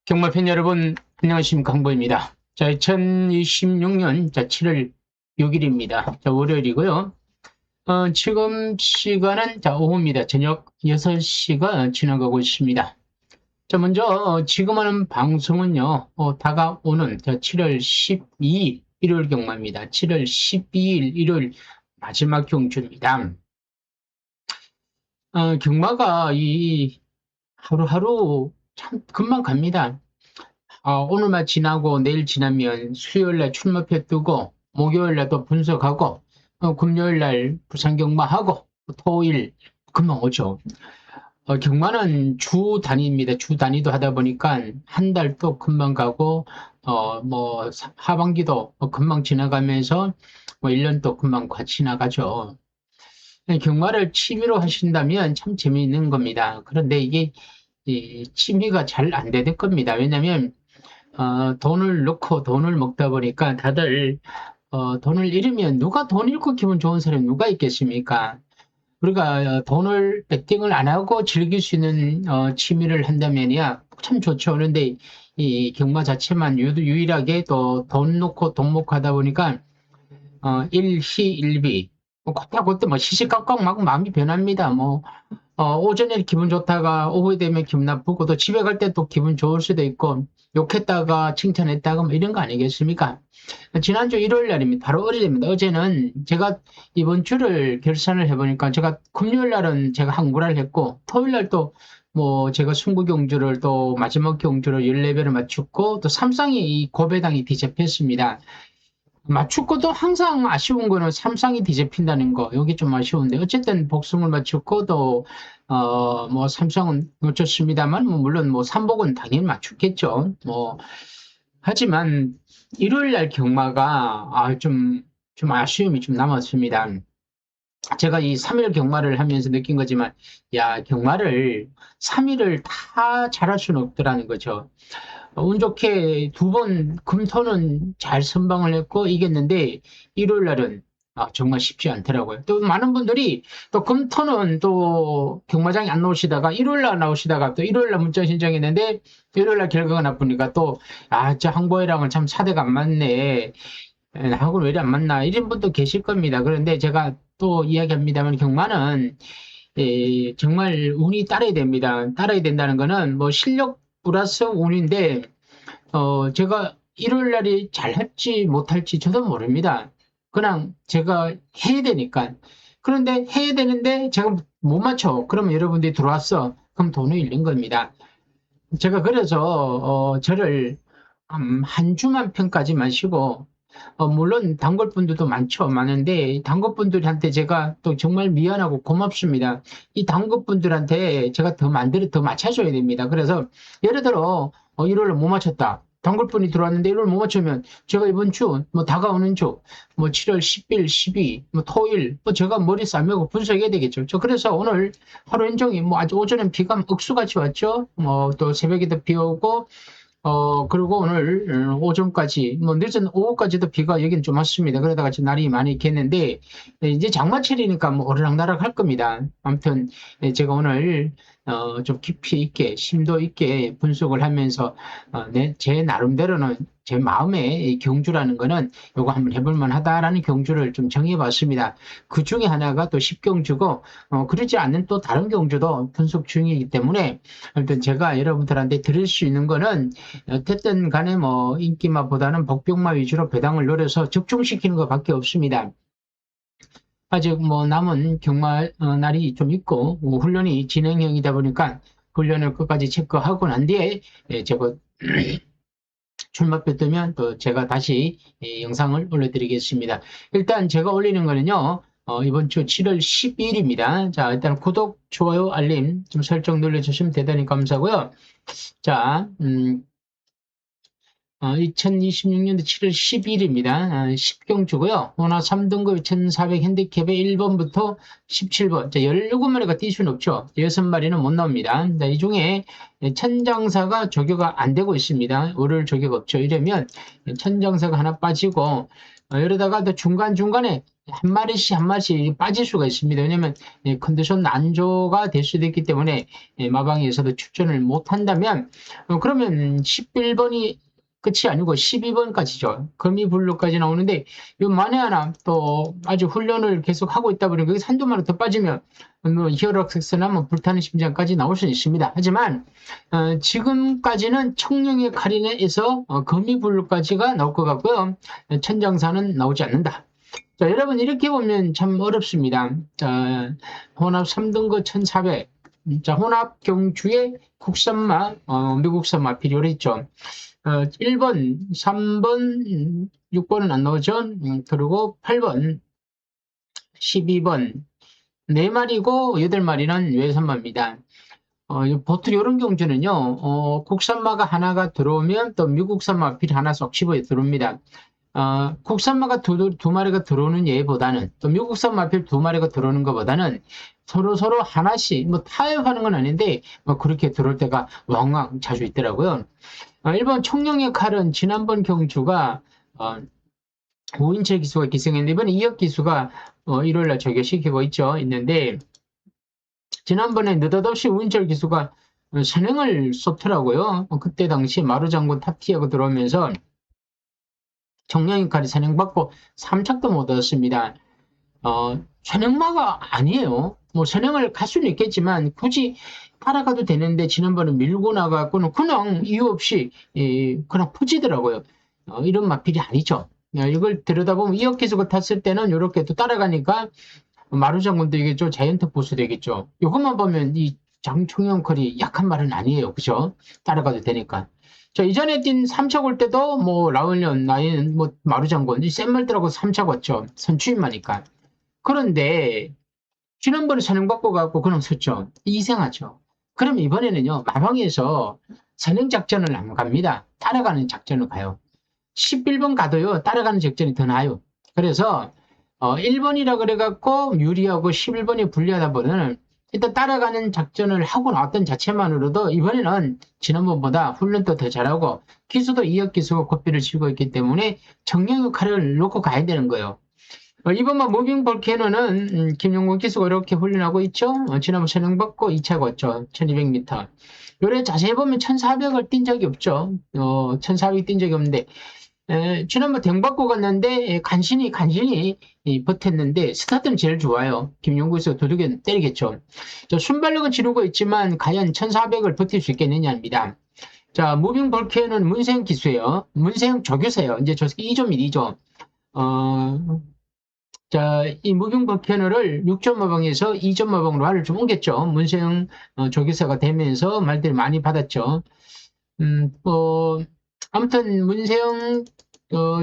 경마팬 여러분, 안녕하십니까. 강보입니다. 자, 2026년 7월 6일입니다. 자, 월요일이고요. 지금 시간은 오후입니다. 저녁 6시가 지나가고 있습니다. 자, 먼저 지금 하는 방송은요, 다가오는 7월 12일 일요일 경마입니다. 7월 12일 일요일 마지막 경주입니다. 경마가 이 하루하루 참 금방 갑니다. 오늘만 지나고 내일 지나면 수요일날 출마표 뜨고 목요일날 또 분석하고 금요일날 부산경마하고 토요일 금방 오죠. 경마는 주 단위입니다. 주 단위도 하다 보니까 한 달도 금방 가고 뭐 하반기도 금방 지나가면서 뭐 1년도 금방 지나가죠. 경마를 취미로 하신다면 참 재미있는 겁니다. 그런데 이게 취미가 잘 안 되는 겁니다. 왜냐하면 돈을 넣고 돈을 먹다 보니까 다들 돈을 잃으면 누가 돈 잃고 기분 좋은 사람이 누가 있겠습니까? 우리가 돈을 베팅을 안 하고 즐길 수 있는 취미를 한다면야 참 좋죠. 그런데 이 경마 자체만 유일하게 또 돈 넣고 돈 먹고 하다 보니까 일희일비 그때 뭐 시시각각 막 마음이 변합니다. 뭐 오전에 기분 좋다가 오후에 되면 기분 나쁘고 또 집에 갈 때 또 기분 좋을 수도 있고 욕했다가 칭찬했다가 뭐 이런 거 아니겠습니까? 지난주 일요일 날입니다. 바로 어제입니다. 어제는 제가 이번 주를 결산을 해보니까 제가 금요일 날은 제가 항구를 했고 토요일 날 또 뭐 제가 순구 경주를 또 마지막 경주를 14배를 맞췄고 또 삼상이 이 고배당이 뒤집혔습니다. 맞추고도 항상 아쉬운 거는 삼상이 뒤집힌다는 거, 여기 좀 아쉬운데, 어쨌든 복숭을 맞췄고, 또, 뭐, 삼상은 놓쳤습니다만, 뭐, 물론 뭐, 삼복은 당연히 맞췄겠죠. 뭐, 하지만, 일요일 날 경마가, 좀 아쉬움이 좀 남았습니다. 제가 이 3일 경마를 하면서 느낀 거지만, 야, 경마를 3일을 다 잘할 수는 없더라는 거죠. 운 좋게 두 번 금토는 잘 선방을 했고 이겼는데 일요일 날은 정말 쉽지 않더라고요. 또 많은 분들이 또 금토는 또 경마장에 안 나오시다가 일요일 날 나오시다가 또 일요일 날 문자 신청했는데 일요일 날 결과가 나쁘니까 또 저 항보이랑은 참 사대가 안 맞네. 나하고는 왜 이리 안 맞나 이런 분도 계실 겁니다. 그런데 제가 또 이야기합니다만 경마는 정말 운이 따라야 됩니다. 따라야 된다는 거는 뭐 실력 플러스 운인데 제가 일요일 날이 잘할지 못할지 저도 모릅니다. 그냥 제가 해야 되니까. 그런데 해야 되는데 제가 못 맞춰. 그러면 여러분들이 들어왔어. 그럼 돈을 잃는 겁니다. 제가 그래서 저를 한 주만 평가하지 마시고 물론 단골분들도 많은데 단골분들한테 제가 또 정말 미안하고 고맙습니다. 이 단골분들한테 제가 더 맞춰줘야 됩니다. 그래서 예를 들어 일요일에 못 맞췄다. 단골분이 들어왔는데 일요일 못 맞추면 제가 이번 주 뭐 다가오는 주 뭐 7월 10일, 12, 뭐 토요일 뭐 제가 머리 싸매고 분석해야 되겠죠. 저 그래서 오늘 하루 종일 뭐 아주 오전엔 비가 억수같이 왔죠. 뭐 또 새벽에도 비 오고 그리고 오늘 오전까지, 뭐 늦은 오후까지도 비가 여긴 좀 왔습니다. 그러다가 지금 날이 많이 겠는데, 이제 장마철이니까 뭐 오르락내락 할 겁니다. 아무튼, 제가 오늘, 좀 깊이 있게, 심도 있게 분석을 하면서, 제 나름대로는 제 마음의 경주라는 거는 요거 한번 해볼만 하다라는 경주를 좀 정해봤습니다. 그 중에 하나가 또 10경주고, 그러지 않는 또 다른 경주도 분석 중이기 때문에, 아무튼 제가 여러분들한테 드릴 수 있는 거는 어쨌든 간에 뭐 인기마보다는 복병마 위주로 배당을 노려서 적중시키는 것밖에 없습니다. 아직 뭐 남은 경마 날이 좀 있고 훈련이 진행형이다 보니까 훈련을 끝까지 체크하고 난 뒤에 제가 출마표 뜨면 또 제가 다시 영상을 올려드리겠습니다. 일단 제가 올리는 거는요. 이번 주 7월 12일입니다. 자, 일단 구독, 좋아요, 알림 좀 설정 눌러주시면 대단히 감사하고요. 자, 2026년도 7월 10일입니다. 10경주고요. 호나 3등급 1400 핸디캡의 1번부터 17번. 자, 17마리가 뛸 수는 없죠. 6마리는 못 나옵니다. 자, 이 중에 천장사가 조교가 안 되고 있습니다. 오를 조교가 없죠. 이러면 천장사가 하나 빠지고, 이러다가 또 중간중간에 한 마리씩 빠질 수가 있습니다. 왜냐면 컨디션 난조가 될 수도 있기 때문에 마방에서도 출전을 못 한다면, 그러면 11번이 끝이 아니고 12번까지죠. 거미블루까지 나오는데 요 만에 하나 또 아주 훈련을 계속 하고 있다 보니 거기서 한두 마리 더 빠지면 뭐 히어로섹스나 뭐 불타는 심장까지 나올 수 있습니다. 하지만 지금까지는 청룡의 카리네에서 거미블루까지가 나올 것 같고요. 천장사는 나오지 않는다. 자, 여러분 이렇게 보면 참 어렵습니다. 자, 혼합 3등급 1400. 자, 혼합 경주에 국산마, 미국산마 필요로 했죠. 1번, 3번, 6번은 안 나오죠. 그리고 8번, 12번, 4마리고 8마리는 외산마입니다. 보통 이런 경주는요, 국산마가 하나가 들어오면 또 미국산마 필 하나 쏙 집어 들어옵니다. 국산마가 두 마리가 들어오는 예보다는 또 미국산 마필 2마리가 들어오는 것보다는 서로 하나씩 뭐 타협하는 건 아닌데 뭐 그렇게 들어올 때가 왕왕 자주 있더라고요. 일본 청룡의 칼은 지난번 경주가 우인철 기수가 기승했는데 이번에 이혁 기수가 일요일날 저격시키고 있는데 지난번에 느닷없이 우인철 기수가 선행을 쏟더라고요. 그때 당시 마루 장군 탑티하고 들어오면서 청룡의 칼이 선행받고 3착도 못 얻었습니다. 선행마가 아니에요. 뭐 선행을 갈 수는 있겠지만 굳이 따라가도 되는데 지난번에 밀고 나가고는 그냥 이유 없이 그냥 퍼지더라고요. 이런 마필이 아니죠. 이걸 들여다보면 이혁 기수가 탔을 때는 이렇게 또 따라가니까 마루 장군 되겠죠. 자이언트 보스 되겠죠. 이것만 보면 이 장총영 컬이 약한 말은 아니에요. 그죠? 따라가도 되니까. 자, 이전에 뛴 3차 올 때도 뭐 라울련, 나인, 뭐 마루 장군, 센 말들하고 3차 왔죠. 선추임마니까. 그런데 지난번에 선행받고 가고 그냥 섰죠. 이상하죠. 그럼 이번에는요, 마방에서 선행 작전을 안 갑니다. 따라가는 작전을 가요. 11번 가도요, 따라가는 작전이 더 나아요. 그래서 1번이라 그래갖고 유리하고 11번이 불리하다 보다는 일단 따라가는 작전을 하고 나왔던 자체만으로도 이번에는 지난번보다 훈련도 더 잘하고 기수도 이혁 기수가 고삐를 치고 있기 때문에 정령의 칼을 놓고 가야 되는 거예요. 이번만 무빙 볼케노는 김용곤 기수가 이렇게 훈련하고 있죠. 지난번 선행받고 2차 걷죠. 1200m. 요래 자세히 보면 1400을 뛴 적이 없죠. 1400 뛴 적이 없는데 지난번 댕받고 갔는데 간신히 버텼는데 스타트는 제일 좋아요. 김용곤 기수가 도둑에 때리겠죠. 순발력은 지르고 있지만 과연 1400을 버틸 수 있겠느냐입니다. 자, 무빙 볼케노는 문세영 기수예요. 문세영 조교사예요. 이제 저 2.1이죠. 자, 이 무빙 버캐너를 6점 마방에서 2점 마방으로 알을 좀 옮겼죠. 문세영 조교사가 되면서 말들이 많이 받았죠. 아무튼 문세영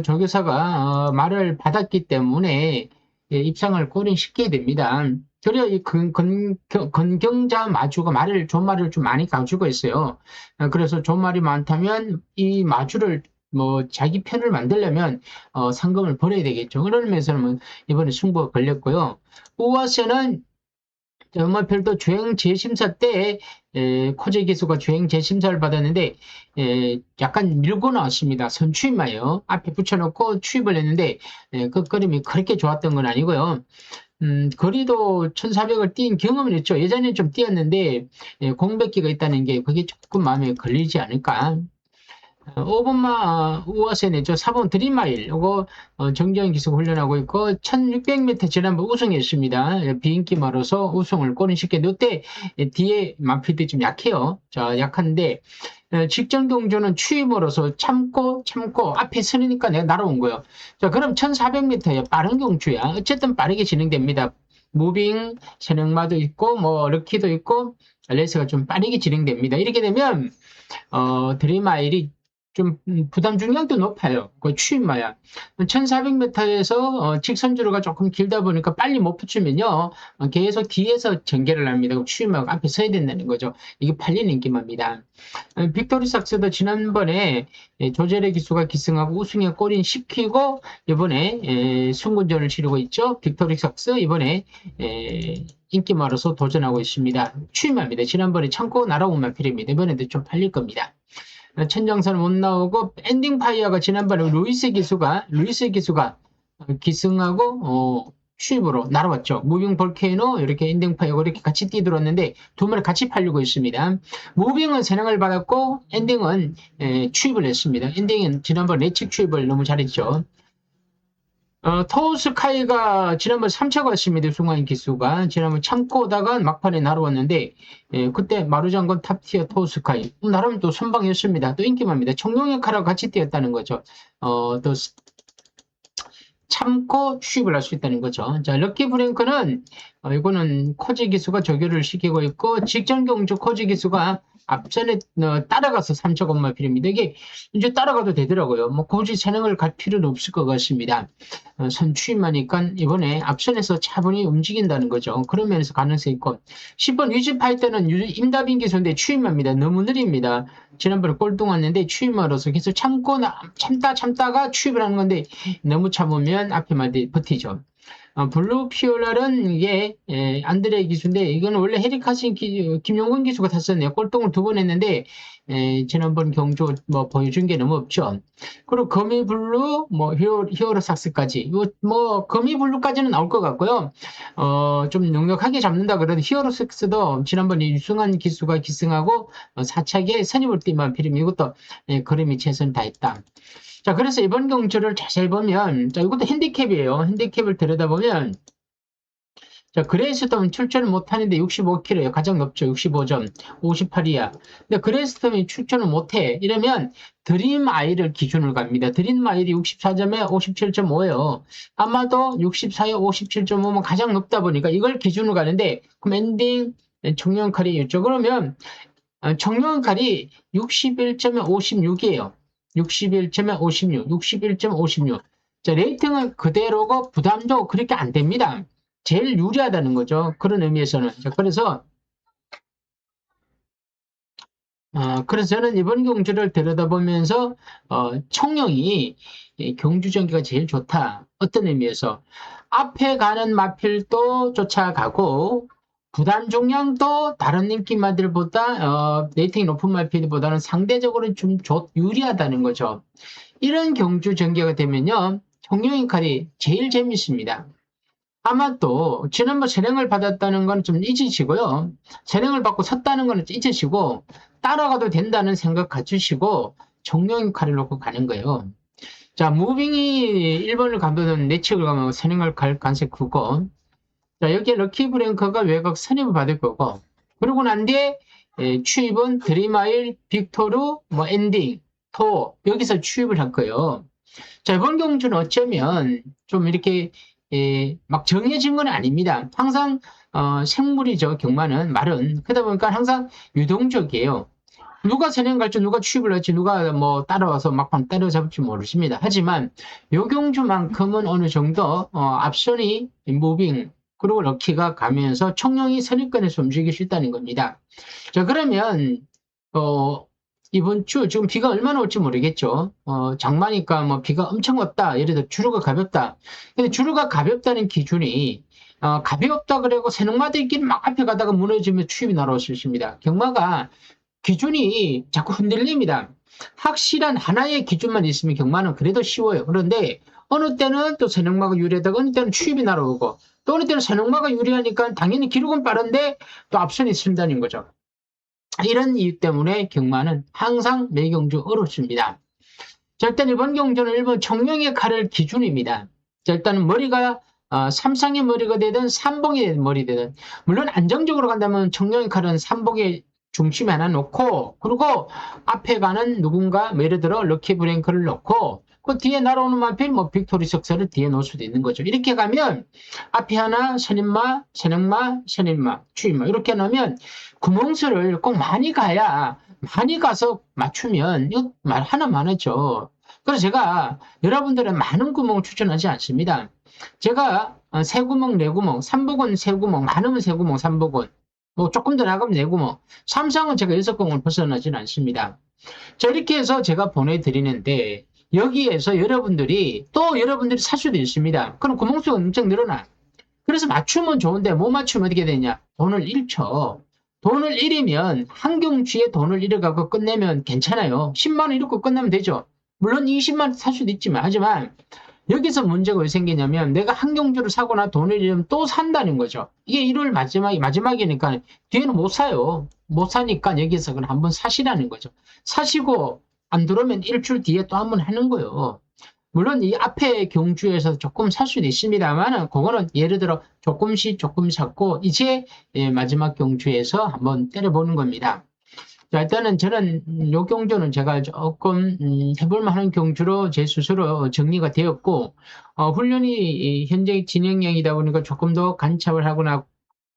조교사가 말을 받았기 때문에 입상을 꼬린시키게 됩니다. 그래야 이 건경자 마주가 존말을 좀 많이 가지고 있어요. 그래서 존말이 많다면 이 마주를 뭐 자기 편을 만들려면 상금을 벌어야 되겠죠. 그러면서는 이번에 승부가 걸렸고요. 우아세는 연말별도 주행 재심사 때 코제 기수가 주행 재심사를 받았는데 약간 밀고 나왔습니다. 선추임마요. 앞에 붙여놓고 추입을 했는데 끝걸음이 그렇게 좋았던 건 아니고요. 거리도 1400을 뛴 경험은 있죠. 예전에 좀 뛰었는데 공백기가 있다는 게 그게 조금 마음에 걸리지 않을까. 5번마 우아세 내죠. 4번 드림마일. 이거 정재현 기수 훈련하고 있고 1600m 지난번 우승했습니다. 비인기 마로서 우승을 꼬린시켰는데 이때 뒤에 마필들이 좀 약해요. 자, 약한데 직전 경주는 추임으로서 참고 앞에 서니까 내가 날아온 거예요. 자, 그럼 1400m에 빠른 경주야. 어쨌든 빠르게 진행됩니다. 무빙, 선행마도 있고 뭐 럭키도 있고 레이스가 좀 빠르게 진행됩니다. 이렇게 되면 드림마일이 좀 부담 중량도 높아요. 그 추임마야. 1400m에서 직선주로가 조금 길다 보니까 빨리 못 붙이면요. 계속 뒤에서 전개를 합니다. 추임마가 앞에 서야 된다는 거죠. 이게 팔리는 인기마입니다. 빅토리삭스도 지난번에 조제레 기수가 기승하고 우승에 골인 10키고 이번에 승군전을 치르고 있죠. 빅토리삭스 이번에 인기마로서 도전하고 있습니다. 추임마입니다. 지난번에 참고 날아온 마필입니다. 이번에도 좀 팔릴 겁니다. 천정선 못 나오고 엔딩 파이어가 지난번에 루이스 기수가 기승하고 추입으로 날아왔죠. 무빙 볼케이노 이렇게 엔딩 파이어가 이렇게 같이 뛰들었는데 두 마리 같이 팔리고 있습니다. 무빙은 선행을 받았고 엔딩은 추입을 했습니다. 엔딩은 지난번 예측 추입을 너무 잘했죠. 토우스카이가 지난번 3차 갔습니다. 순간 기수가 지난번 참고 오다가 막판에 날아왔는데 그때 마루장군 탑티어 토우스카이 나름 또 선방이었습니다. 또 인기만입니다. 청룡역하라고 같이 뛰었다는 거죠. 또 참고 취입을 할 수 있다는 거죠. 자, 럭키 브랭크는 이거는 코지 기수가 조교를 시키고 있고 직전 경주 코지 기수가 앞전에 따라가서 3차 건마 필입니다. 이게 이제 따라가도 되더라고요. 뭐 굳이 선행을 갈 필요는 없을 것 같습니다. 선취임하니까 이번에 앞선에서 차분히 움직인다는 거죠. 그런 면에서 가능성이 있고 10번 위즈파이 때는 임다빈 기수인데 취임합니다. 너무 느립니다. 지난번에 꼴등 왔는데 취임으로서 계속 참다가 취입을 하는 건데 너무 참으면 앞에만 버티죠. 블루 피올랄은 이게 안드레 기수인데 이건 원래 헤리카신 김용근 기수가 탔었네요. 꼴등을 2번 했는데 지난번 경주 뭐 보여준 게 너무 없죠. 그리고 거미 블루 뭐 히어로삭스까지 뭐 거미 블루까지는 나올 것 같고요. 좀 넉넉하게 잡는다 그래도 히어로삭스도 지난번에 유승한 기수가 기승하고 4차기에 선입을 띠만 필이면 이것도 그림이 최선 다했다. 자, 그래서 이번 경주를 자세히 보면, 자, 이것도 핸디캡이에요. 핸디캡을 들여다보면, 자, 그레이스톰은 출전을 못하는데 65kg예요. 가장 높죠. 65점. 58이야. 근데 그레이스톰이 출전을 못해. 이러면 드림아이를 기준으로 갑니다. 드림아이이 64점에 57.5예요. 아마도 64에 57.5면 가장 높다 보니까 이걸 기준으로 가는데, 그럼 엔딩, 청룡칼이 있죠. 그러면, 청룡칼이 61점에 56이에요. 61.56. 자, 레이팅은 그대로고 부담도 그렇게 안 됩니다. 제일 유리하다는 거죠. 그런 의미에서는. 자, 그래서 저는 이번 경주를 들여다보면서, 청룡이 경주 전기가 제일 좋다. 어떤 의미에서? 앞에 가는 마필도 쫓아가고, 부담 중량도 다른 인기마들보다 레이팅이 높은 마필보다는 상대적으로 좀 유리하다는 거죠. 이런 경주 전개가 되면요, 청룡의 칼이 제일 재밌습니다. 아마 또 지난번 선행을 받았다는 건 좀 잊으시고요. 선행을 받고 섰다는 거는 잊으시고 따라가도 된다는 생각 가지시고 청룡의 칼을 놓고 가는 거예요. 자, 무빙이 1번을 가면 내측을 가면 선행을 갈 가능성이 크고, 자, 여기에 럭키 브랭커가 외곽 선입을 받을 거고, 그러고 난 뒤에 추입은 드림아일, 빅토르, 뭐 엔딩, 토 여기서 추입을 할 거예요. 자, 이번 경주는 어쩌면 좀 이렇게 막 정해진 건 아닙니다. 항상 생물이죠. 경마는 말은 그러다 보니까 항상 유동적이에요. 누가 선행 갈지 누가 추입을 할지 누가 뭐 따라와서 막판 때려잡을지 모르십니다. 하지만 요 경주만큼은 어느 정도 앞선이 무빙 그리고 럭키가 가면서 청룡이 선입권에서 움직일 수 있다는 겁니다. 자, 그러면 이번 주 지금 비가 얼마나 올지 모르겠죠. 장마니까 뭐 비가 엄청 왔다. 예를 들어 주류가 가볍다. 근데 주류가 가볍다는 기준이 가볍다 그러고 새농마들끼리 막 앞에 가다가 무너지면 추입이 날아올 수 있습니다. 경마가 기준이 자꾸 흔들립니다. 확실한 하나의 기준만 있으면 경마는 그래도 쉬워요. 그런데 어느 때는 또 새농마가 유리하다가 어느 때는 추입이 날아오고 또 어느 때는 새농마가 유리하니까 당연히 기록은 빠른데 또 앞선이 쓴다는 거죠. 이런 이유 때문에 경마는 항상 매경주 어렵습니다. 자, 일단 이번 경주는 일본 청룡의 칼을 기준입니다. 자, 일단은 머리가 삼상의 머리가 되든 삼봉의 머리 되든 물론 안정적으로 간다면 청룡의 칼은 삼봉의 중심에 하나 놓고 그리고 앞에 가는 누군가 예를 들어 럭키 브랭크를 놓고 그 뒤에 날아오는 마필 뭐 빅토리 석사를 뒤에 놓을 수도 있는 거죠. 이렇게 가면 앞에 하나 선임마, 선행마, 선임마, 추임마 이렇게 놓으면 구멍수를 꼭 많이 가야 많이 가서 맞추면 이거 말 하나 많았죠. 그래서 제가 여러분들의 많은 구멍을 추천하지 않습니다. 제가 세 구멍, 네 구멍, 삼복은 세 구멍, 많으면 세 구멍, 삼복은 뭐 조금 더 나가면 네 구멍, 삼성은 제가 여섯 구멍을 벗어나진 않습니다. 자, 이렇게 해서 제가 보내드리는데 여기에서 여러분들이 살 수도 있습니다. 그럼 구멍수가 엄청 늘어나. 그래서 맞추면 좋은데 못 맞추면 어떻게 되냐? 돈을 잃죠. 돈을 잃으면 한 경주에 돈을 잃어가고 끝내면 괜찮아요. 10만 원 잃고 끝나면 되죠. 물론 20만 원 살 수도 있지만 하지만 여기서 문제가 왜 생기냐면 내가 한 경주를 사거나 돈을 잃으면 또 산다는 거죠. 이게 1월 마지막이니까 뒤에는 못 사요. 못 사니까 여기서 그냥 한번 사시라는 거죠. 사시고 안 들어오면 일주일 뒤에 또 한번 하는 거예요. 물론 이 앞에 경주에서 조금 살 수도 있습니다만 그거는 예를 들어 조금 샀고 이제 마지막 경주에서 한번 때려보는 겁니다. 자, 일단은 저는 요 경주는 제가 조금 해볼 만한 경주로 제 스스로 정리가 되었고 훈련이 현재 진행형이다 보니까 조금 더 간첩을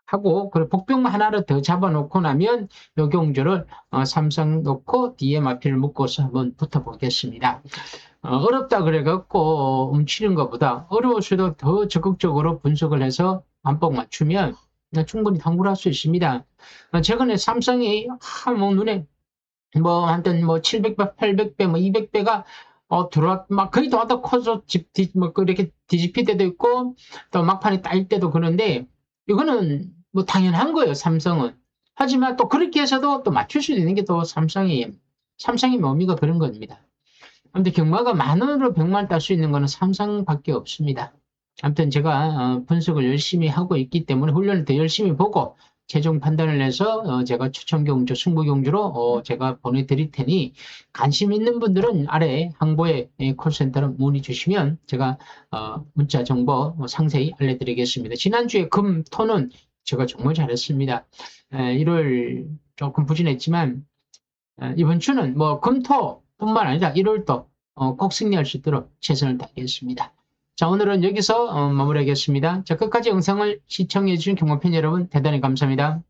하고 그리고 복병만 하나를 더 잡아놓고 나면 요 경주를 삼성 놓고 뒤에 마피를 묶어서 한번 붙어보겠습니다. 어렵다 그래갖고 움츠리는 것보다 어려울수록 더 적극적으로 분석을 해서 반복 맞추면 충분히 당구를 할 수 있습니다. 최근에 삼성이 뭐 눈에 뭐 한ten 뭐 700배, 800배, 뭐 200배가 들어왔 막 거의 더 커서 뭐 이렇게 뒤집힐 때도 있고 또 막판에 따일 때도 그런데 이거는 뭐 당연한 거예요, 삼성은. 하지만 또 그렇게 해서도 또 맞출 수 있는 게 또 삼성의 묘미가 그런 겁니다. 아무튼 경마가 만 원으로 100만 딸 수 있는 거는 삼성밖에 없습니다. 아무튼 제가 분석을 열심히 하고 있기 때문에 훈련을 더 열심히 보고 최종 판단을 해서 제가 추천 경주, 승부 경주로 제가 보내드릴 테니 관심 있는 분들은 아래 항보에 콜센터로 문의 주시면 제가 문자 정보 상세히 알려드리겠습니다. 지난주에 금, 토는 제가 정말 잘했습니다. 1월 조금 부진했지만 이번 주는 뭐 금토뿐만 아니라 1월도 꼭 승리할 수 있도록 최선을 다하겠습니다. 자, 오늘은 여기서 마무리하겠습니다. 자, 끝까지 영상을 시청해주신 경마팬 여러분 대단히 감사합니다.